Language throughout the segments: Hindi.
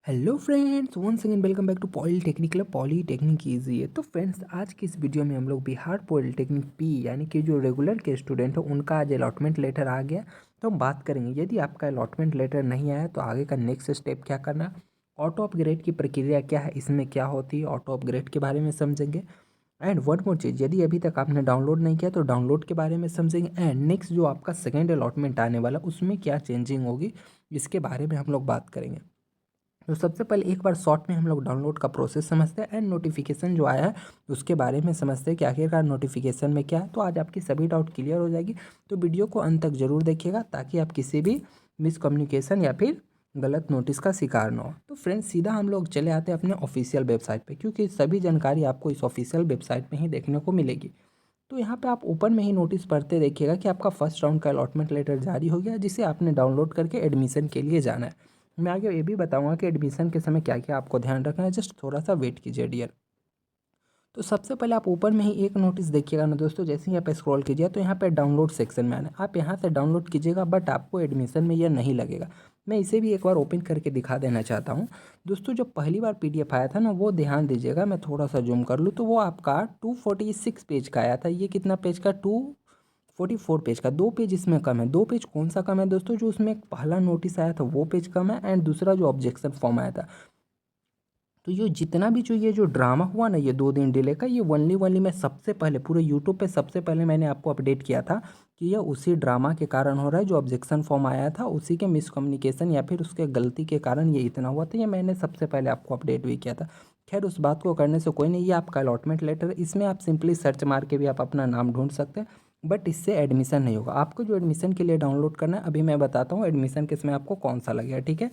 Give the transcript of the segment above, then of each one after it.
Hello friends, once again welcome back to polytechnic club. Polytechnic easy है। तो फ्रेंड्स, आज की इस वीडियो में हम लोग बिहार पॉलीटेक्निक पी यानी कि जो रेगुलर के स्टूडेंट हो उनका आज अलॉटमेंट लेटर आ गया। तो हम बात करेंगे, यदि आपका अलॉटमेंट लेटर नहीं आया तो आगे का नेक्स्ट स्टेप क्या करना, ऑटो अपग्रेड की प्रक्रिया क्या है, इसमें क्या होती है, ऑटो अपग्रेड के बारे में समझेंगे। एंड वन मोर चीज़, यदि अभी तक आपने डाउनलोड नहीं किया तो डाउनलोड के बारे में समझेंगे। एंड नेक्स्ट जो आपका सेकेंड अलॉटमेंट आने वाला उसमें क्या चेंजिंग होगी, इसके बारे में हम लोग बात करेंगे। तो सबसे पहले एक बार शॉर्ट में हम लोग डाउनलोड का प्रोसेस समझते हैं एंड नोटिफिकेशन जो आया है उसके बारे में समझते हैं कि आखिरकार नोटिफिकेशन में क्या है। तो आज आपकी सभी डाउट क्लियर हो जाएगी। तो वीडियो को अंत तक जरूर देखिएगा ताकि आप किसी भी मिसकम्युनिकेशन या फिर गलत नोटिस का शिकार ना हो। तो फ्रेंड्स, सीधा हम लोग चले आते हैं अपने ऑफिशियल वेबसाइट पे, क्योंकि सभी जानकारी आपको इस ऑफिशियल वेबसाइट में ही देखने को मिलेगी। तो यहाँ पे आप ऊपर में ही नोटिस पढ़ते देखिएगा कि आपका फर्स्ट राउंड का अलॉटमेंट लेटर जारी हो गया, जिसे आपने डाउनलोड करके एडमिशन के लिए जाना है। मैं आगे ये भी बताऊंगा कि एडमिशन के समय क्या क्या आपको ध्यान रखना है। जस्ट थोड़ा सा वेट कीजिए डियर। तो सबसे पहले आप ऊपर में ही एक नोटिस देखिएगा ना दोस्तों, जैसे ही यहाँ पे स्क्रॉल कीजिए तो यहाँ पे डाउनलोड सेक्शन में आना है। आप यहाँ से डाउनलोड कीजिएगा, बट आपको एडमिशन में यह नहीं लगेगा। मैं इसे भी एक बार ओपन करके दिखा देना चाहता हूँ दोस्तों। जो पहली बार पीडीएफ आया था ना, वो ध्यान दीजिएगा। मैं थोड़ा सा जूम कर लूँ तो वो आपका 246 पेज का आया था। ये कितना पेज का, 244 पेज का। 2 पेज इसमें कम है। 2 पेज कौन सा कम है दोस्तों, जो उसमें एक पहला नोटिस आया था वो पेज कम है, एंड दूसरा जो ऑब्जेक्शन फॉर्म आया था। तो ये जितना भी ये जो ड्रामा हुआ ना, ये 2 दिन डिले का, ये वनली वनली मैं सबसे पहले पूरे यूट्यूब पे सबसे पहले मैंने आपको अपडेट किया था कि यह उसी ड्रामा के कारण हो रहा है। जो ऑब्जेक्शन फॉर्म आया था उसी के मिसकम्युनिकेशन या फिर उसके गलती के कारण ये इतना हुआ था। ये मैंने सबसे पहले आपको अपडेट भी किया था। खैर, उस बात को करने से कोई नहीं। ये आपका अलॉटमेंट लेटर, इसमें आप सिंपली सर्च मार के भी आप अपना नाम ढूंढ सकते हैं, बट इससे एडमिशन नहीं होगा। आपको जो एडमिशन के लिए डाउनलोड करना है, अभी मैं बताता हूँ एडमिशन के समय आपको कौन सा लगेगा, ठीक है।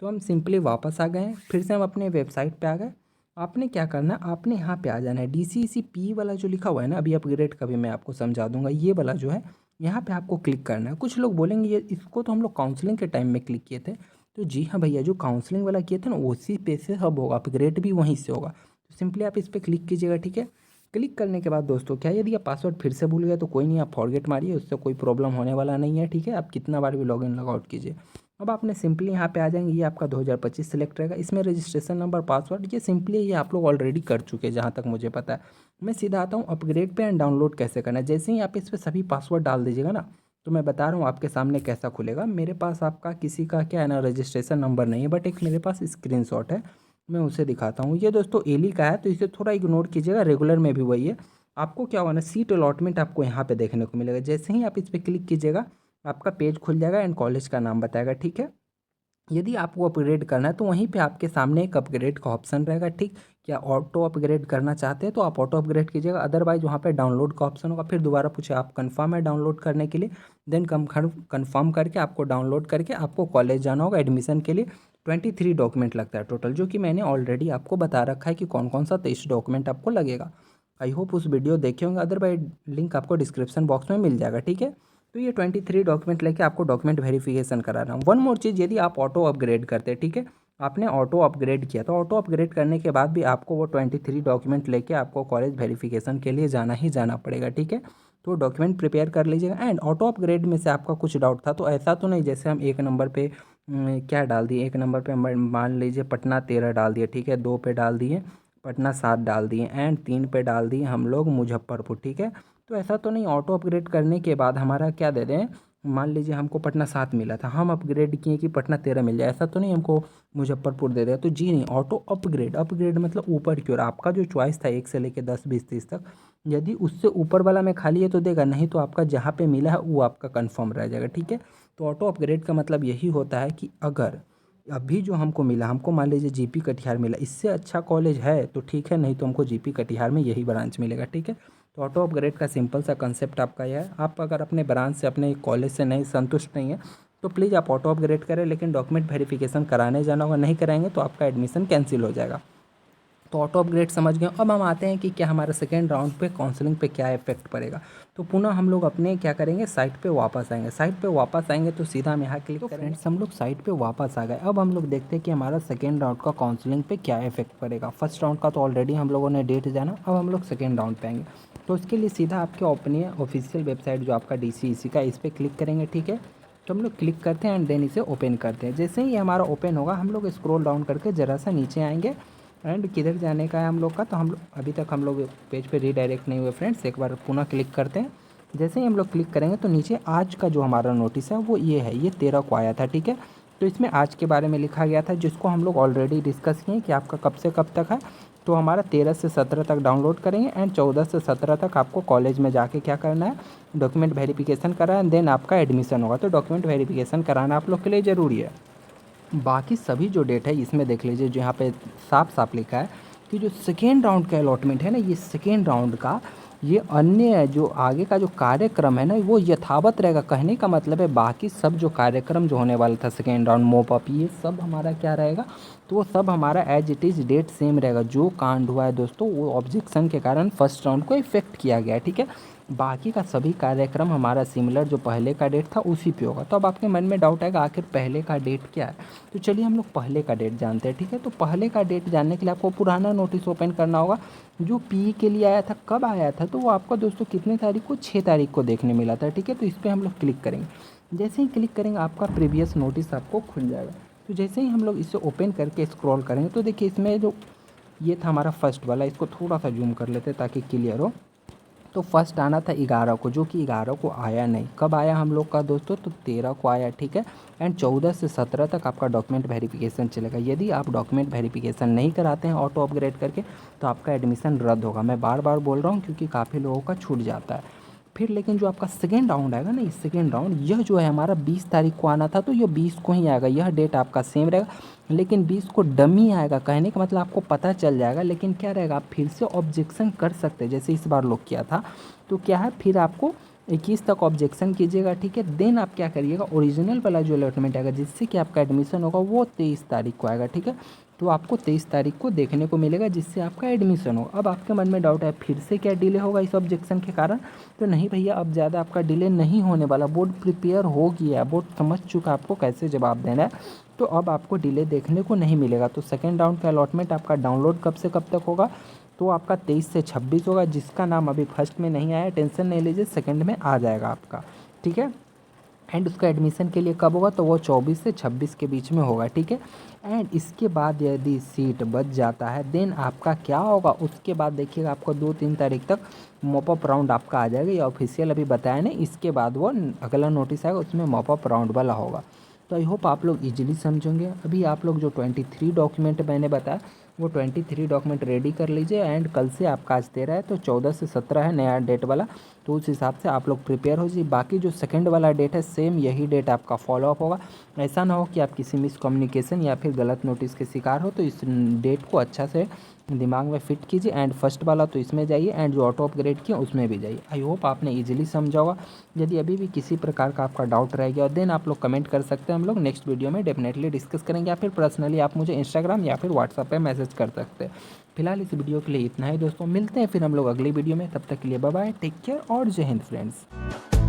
तो हम सिंपली वापस आ गए हैं, फिर से हम अपने वेबसाइट पे आ गए। आपने क्या करना है, आपने यहाँ पे आ जाना है। DCEC-P वाला जो लिखा हुआ है ना, अभी अपग्रेड का भी मैं आपको समझा दूंगा। ये वाला जो है, यहाँ पे आपको क्लिक करना है। कुछ लोग बोलेंगे ये इसको तो हम लोग काउंसलिंग के टाइम में क्लिक किए थे। तो जी हाँ भैया, जो काउंसलिंग वाला किए थे ना, उसी पे से अब होगा, अपग्रेड भी वहीं से होगा। तो सिंपली आप इस पर क्लिक कीजिएगा, ठीक है। क्लिक करने के बाद दोस्तों क्या, यदि आप पासवर्ड फिर से भूल गए तो कोई नहीं, आप फॉरगेट मारिए, उससे कोई प्रॉब्लम होने वाला नहीं है, ठीक है। आप कितना बार भी लॉगिन लॉगआउट कीजिए। अब आपने सिंपली यहाँ पे आ जाएंगे। ये आपका 2025 सिलेक्ट रहेगा। इसमें रजिस्ट्रेशन नंबर, पासवर्ड, ये सिंपली ये आप लोग ऑलरेडी कर चुके हैं जहाँ तक मुझे पता है। मैं सीधा आता हूँ अपग्रेड पे एंड डाउनलोड कैसे करना है। जैसे ही आप इस पर सभी पासवर्ड डाल दीजिएगा ना, तो मैं बता रहा हूँ आपके सामने कैसा खुलेगा। मेरे पास आपका किसी का क्या है ना, रजिस्ट्रेशन नंबर नहीं है, बट एक मेरे पास स्क्रीनशॉट है, मैं उसे दिखाता हूँ। ये दोस्तों एली का है, तो इसे थोड़ा इग्नोर कीजिएगा, रेगुलर में भी वही है। आपको क्या होगा ना, सीट अलॉटमेंट आपको यहाँ पे देखने को मिलेगा। जैसे ही आप इस पर क्लिक कीजिएगा, आपका पेज खुल जाएगा एंड कॉलेज का नाम बताएगा, ठीक है। यदि आपको अपग्रेड करना है तो वहीं पे आपके सामने एक अपग्रेड का ऑप्शन रहेगा, ठीक। क्या ऑटो अपग्रेड करना चाहते हैं तो आप ऑटो अपग्रेड कीजिएगा, अदरवाइज वहाँ पे डाउनलोड का ऑप्शन होगा। फिर दोबारा पूछे आप कंफर्म है डाउनलोड करने के लिए, देन कंफर्म करके आपको डाउनलोड करके आपको कॉलेज जाना होगा एडमिशन के लिए। 23 डॉक्यूमेंट लगता है टोटल, जो कि मैंने ऑलरेडी आपको बता रखा है कि कौन कौन सा 23 डॉक्यूमेंट आपको लगेगा। आई होप उस वीडियो देखे होंगे, अदरवाइज लिंक आपको डिस्क्रिप्शन बॉक्स में मिल जाएगा, ठीक है। तो ये 23 डॉक्यूमेंट लेके आपको डॉक्यूमेंट वेरिफिकेशन कराना है। वन मोर चीज़, यदि आप ऑटो अपग्रेड करते हैं, ठीक है, आपने ऑटो अपग्रेड किया तो ऑटो अपग्रेड करने के बाद भी आपको वो 23 डॉक्यूमेंट लेके आपको कॉलेज वेरिफिकेशन के लिए जाना ही जाना पड़ेगा, ठीक है। तो डॉक्यूमेंट प्रिपेयर कर लीजिएगा। एंड ऑटो अपग्रेड में से आपका कुछ डाउट था तो ऐसा तो नहीं, जैसे हम एक नंबर पे क्या डाल दिए, एक नंबर पे मान लीजिए पटना 13 डाल दिए, ठीक है। 2 पे डाल दिए पटना 7 डाल दिए, एंड 3 पे डाल दिए हम लोग मुजफ्फरपुर, ठीक है। तो ऐसा तो नहीं, ऑटो अपग्रेड करने के बाद हमारा क्या दे दें, मान लीजिए हमको पटना 7 मिला था, हम अपग्रेड किए कि पटना 13 मिल जाए, ऐसा तो नहीं हमको मुजफ्फरपुर दे दिया। तो जी नहीं, ऑटो अपग्रेड, अपग्रेड मतलब ऊपर की ओर। आपका जो चॉइस था 1 से लेकर 10 20 30 तक, यदि उससे ऊपर वाला में खाली है तो देगा, नहीं तो आपका जहाँ पे मिला है वो आपका कन्फर्म रह जाएगा, ठीक है। तो ऑटो अपग्रेड का मतलब यही होता है कि अगर अभी जो हमको मिला, हमको मान लीजिए जीपी कटिहार मिला, इससे अच्छा कॉलेज है तो ठीक है, नहीं तो हमको जीपी कटिहार में यही ब्रांच मिलेगा, ठीक है। तो ऑटो अपग्रेड का सिंपल सा कंसेप्ट आपका यह है। आप अगर अपने ब्रांच से, अपने कॉलेज से नहीं संतुष्ट नहीं है तो प्लीज़ आप ऑटो अपग्रेड करें, लेकिन डॉक्यूमेंट वेरिफिकेशन कराने जाना होगा, नहीं कराएंगे तो आपका एडमिशन कैंसिल हो जाएगा। तो ऑटो अपग्रेड समझ गए। अब हम आते हैं कि क्या हमारा सेकेंड राउंड पे काउंसलिंग पे क्या इफेक्ट पड़ेगा। तो पुनः हम लोग अपने क्या करेंगे, साइट पे वापस आएंगे। साइट पे वापस आएंगे तो सीधा हम यहाँ क्लिक करेंगे। फ्रेंड्स, हम लोग साइट पे वापस आ गए। अब हम लोग देखते हैं कि हमारा सेकेंड राउंड का काउंसलिंग पे क्या इफेक्ट पड़ेगा। फर्स्ट राउंड का तो ऑलरेडी हम लोगों ने डेट जाना, अब हम लोग सेकेंड राउंड पे आएंगे। तो उसके लिए सीधा आपके अपनी ऑफिशियल वेबसाइट जो आपका DCEC का, इस पर क्लिक करेंगे, ठीक है। तो हम लोग क्लिक करते हैं एंड देन इसे ओपन करते हैं। जैसे ही ये हमारा ओपन होगा हम लोग स्क्रॉल डाउन करके ज़रा सा नीचे आएंगे एंड किधर जाने का है हम लोग का, तो हम लोग अभी तक हम लोग पेज पे रीडायरेक्ट नहीं हुए फ्रेंड्स, एक बार पुनः क्लिक करते हैं। जैसे ही हम लोग क्लिक करेंगे तो नीचे आज का जो हमारा नोटिस है वो ये है, ये 13 को आया था, ठीक है। तो इसमें आज के बारे में लिखा गया था जिसको हम लोग ऑलरेडी डिस्कस किए कि आपका कब से कब तक है। तो हमारा 13 से 17 तक डाउनलोड करेंगे एंड 14 से 17 तक आपको कॉलेज में जाके क्या करना है, डॉक्यूमेंट वेरिफिकेशन कराना है, देन आपका एडमिशन होगा। तो डॉक्यूमेंट वेरिफिकेशन कराना आप लोग के लिए ज़रूरी है। बाकी सभी जो डेट है इसमें देख लीजिए, जो यहाँ पे साफ साफ लिखा है कि जो सेकेंड राउंड का अलॉटमेंट है ना, ये सेकेंड राउंड का ये अन्य जो आगे का जो कार्यक्रम है ना वो यथावत रहेगा। कहने का मतलब है बाकी सब जो कार्यक्रम जो होने वाला था सेकेंड राउंड मोप अप, ये सब हमारा क्या रहेगा, तो वो सब हमारा as it is date same रहेगा। जो कांड हुआ है दोस्तों वो ऑब्जेक्शन के कारण फर्स्ट राउंड को इफेक्ट किया गया है, ठीक है। बाकी का सभी कार्यक्रम हमारा सिमिलर जो पहले का डेट था उसी पे होगा। तो अब आपके मन में डाउट आएगा आखिर पहले का डेट क्या है, तो चलिए हम लोग पहले का डेट जानते हैं, ठीक है। तो पहले का डेट जानने के लिए आपको पुराना नोटिस ओपन करना होगा जो पी के लिए आया था। कब आया था, तो वो आपका दोस्तों कितने तारीख को, 6 तारीख को देखने मिला था, ठीक है। तो इस पर हम लोग क्लिक करेंगे। जैसे ही क्लिक करेंगे आपका प्रीवियस नोटिस आपको खुल जाएगा। तो जैसे ही हम लोग इसे ओपन करके स्क्रॉल करेंगे तो देखिए इसमें जो ये था हमारा फर्स्ट वाला, इसको थोड़ा सा जूम कर लेते ताकि क्लियर हो। तो फर्स्ट आना था 11 को, जो कि 11 को आया नहीं। कब आया हम लोग का दोस्तों, तो 13 को आया, ठीक है। एंड 14 से 17 तक आपका डॉक्यूमेंट वेरिफिकेशन चलेगा। यदि आप डॉक्यूमेंट वेरिफिकेशन नहीं कराते हैं ऑटो अपग्रेड करके तो आपका एडमिशन रद्द होगा। मैं बार बार बोल रहा हूँ क्योंकि काफ़ी लोगों का छूट जाता है फिर। लेकिन जो आपका सेकेंड राउंड आएगा ना, इस सेकेंड राउंड यह जो है हमारा 20 तारीख को आना था, तो ये 20 को ही आएगा। यह डेट आपका सेम रहेगा लेकिन 20 को डमी आएगा। कहने का मतलब आपको पता चल जाएगा, लेकिन क्या रहेगा, आप फिर से ऑब्जेक्शन कर सकते हैं जैसे इस बार लोग किया था। तो क्या है, फिर आपको 21 तक ऑब्जेक्शन कीजिएगा, ठीक है। देन आप क्या करिएगा, ओरिजिनल वाला जो अलॉटमेंट आएगा जिससे कि आपका एडमिशन होगा वो 23 तारीख को आएगा, ठीक है। तो आपको 23 तारीख को देखने को मिलेगा जिससे आपका एडमिशन हो। अब आपके मन में डाउट है फिर से क्या डिले होगा इस ऑब्जेक्शन के कारण, तो नहीं भैया, अब ज़्यादा आपका डिले नहीं होने वाला। बोर्ड प्रिपेयर हो गया, बोर्ड समझ चुका आपको कैसे जवाब देना है, तो अब आपको डिले देखने को नहीं मिलेगा। तो सेकेंड राउंड का अलॉटमेंट आपका डाउनलोड कब से कब तक होगा, तो आपका 23 से 26 होगा। जिसका नाम अभी फर्स्ट में नहीं आया टेंशन नहीं लीजिए, सेकंड में आ जाएगा आपका, ठीक है। एंड उसका एडमिशन के लिए कब होगा, तो वो 24 से 26 के बीच में होगा, ठीक है। एंड इसके बाद यदि सीट बच जाता है देन आपका क्या होगा, उसके बाद देखिएगा आपको 2-3 तारीख तक मॉपअप राउंड आपका आ जाएगा। ये ऑफिशियल अभी बताया नहीं, इसके बाद वो अगला नोटिस आएगा उसमें मॉपअप राउंड वाला होगा। तो आई होप आप लोग इजीली समझेंगे। अभी आप लोग जो 23 डॉक्यूमेंट मैंने बताया वो 23 डॉक्यूमेंट रेडी कर लीजिए। एंड कल से आपका आज 13 है तो 14 से 17 है नया डेट वाला, तो उस हिसाब से आप लोग प्रिपेयर हो जाइए। बाकी जो सेकंड वाला डेट है सेम यही डेट आपका फॉलो अप होगा। ऐसा ना हो कि आप किसी मिसकम्युनिकेशन या फिर गलत नोटिस के शिकार हो, तो इस डेट को अच्छा से दिमाग में फिट कीजिए। एंड फर्स्ट वाला तो इसमें जाइए एंड जो ऑटो अपग्रेड किया उसमें भी जाइए। आई होप आपने इजीली समझा होगा। यदि अभी भी किसी प्रकार का आपका डाउट रह गया देन आप लोग कमेंट कर सकते हैं, हम लोग नेक्स्ट वीडियो में डेफिनेटली डिस्कस करेंगे, या फिर पर्सनली आप मुझे इंस्टाग्राम या फिर व्हाट्सएप पे मैसेज कर सकते हैं। फिलहाल इस वीडियो के लिए इतना ही दोस्तों, मिलते हैं फिर हम लोग अगली वीडियो में। तब तक के लिए बाय बाय, टेक केयर और जय हिंद फ्रेंड्स।